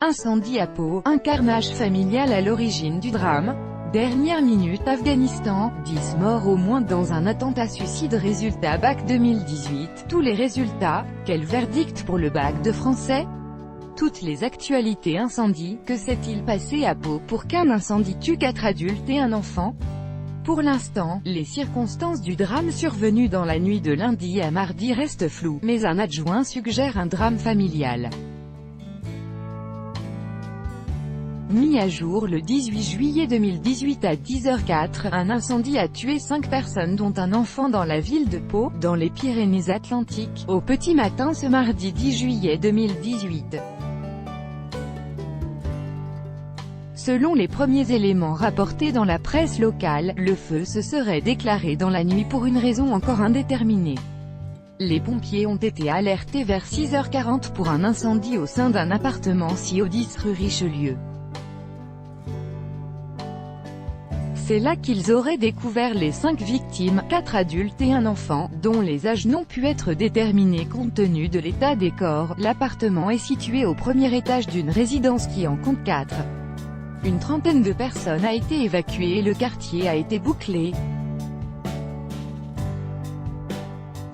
Incendie à Pau, un carnage familial à l'origine du drame. Dernière minute Afghanistan, 10 morts au moins dans un attentat suicide. Résultat bac 2018, tous les résultats. Quel verdict pour le bac de français? Toutes les actualités incendie. Que s'est-il passé à Pau pour qu'un incendie tue 4 adultes et un enfant? Pour l'instant, les circonstances du drame survenu dans la nuit de lundi à mardi restent floues, mais un adjoint suggère un drame familial. Mis à jour le 18 juillet 2018 à 10h04, un incendie a tué 5 personnes dont un enfant dans la ville de Pau, dans les Pyrénées-Atlantiques, au petit matin ce mardi 10 juillet 2018. Selon les premiers éléments rapportés dans la presse locale, le feu se serait déclaré dans la nuit pour une raison encore indéterminée. Les pompiers ont été alertés vers 6h40 pour un incendie au sein d'un appartement au 10 rue Richelieu. C'est là qu'ils auraient découvert les 5 victimes, 4 adultes et un enfant, dont les âges n'ont pu être déterminés compte tenu de l'état des corps. L'appartement est situé au premier étage d'une résidence qui en compte 4. Une trentaine de personnes a été évacuée et le quartier a été bouclé.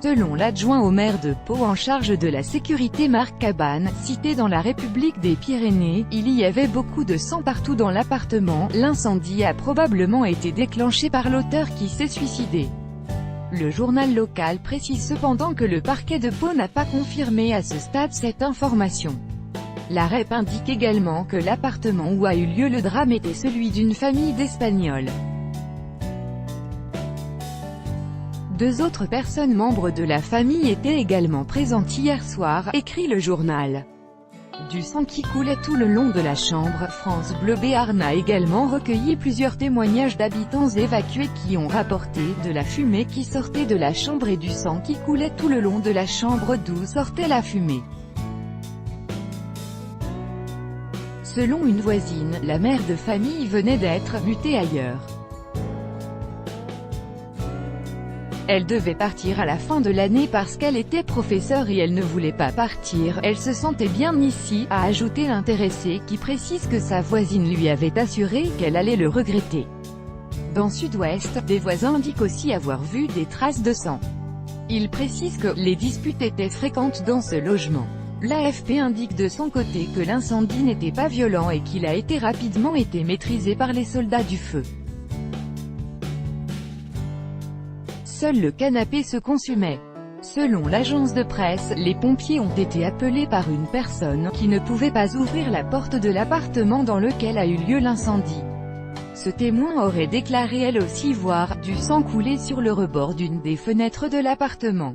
Selon l'adjoint au maire de Pau en charge de la sécurité Marc Cabane, cité dans la République des Pyrénées, il y avait beaucoup de sang partout dans l'appartement. L'incendie a probablement été déclenché par l'auteur qui s'est suicidé. Le journal local précise cependant que le parquet de Pau n'a pas confirmé à ce stade cette information. La REP indique également que l'appartement où a eu lieu le drame était celui d'une famille d'Espagnols. 2 autres personnes membres de la famille étaient également présentes hier soir, écrit le journal. Du sang qui coulait tout le long de la chambre. France Bleu Béarn a également recueilli plusieurs témoignages d'habitants évacués qui ont rapporté de la fumée qui sortait de la chambre et du sang qui coulait tout le long de la chambre d'où sortait la fumée. Selon une voisine, la mère de famille venait d'être mutée ailleurs. Elle devait partir à la fin de l'année parce qu'elle était professeure et elle ne voulait pas partir, elle se sentait bien ici, a ajouté l'intéressé qui précise que sa voisine lui avait assuré qu'elle allait le regretter. Dans Sud-Ouest, des voisins indiquent aussi avoir vu des traces de sang. Ils précisent que les disputes étaient fréquentes dans ce logement. L'AFP indique de son côté que l'incendie n'était pas violent et qu'il a été rapidement maîtrisé par les soldats du feu. Seul le canapé se consumait. Selon l'agence de presse, les pompiers ont été appelés par une personne qui ne pouvait pas ouvrir la porte de l'appartement dans lequel a eu lieu l'incendie. Ce témoin aurait déclaré elle aussi voir du sang couler sur le rebord d'une des fenêtres de l'appartement.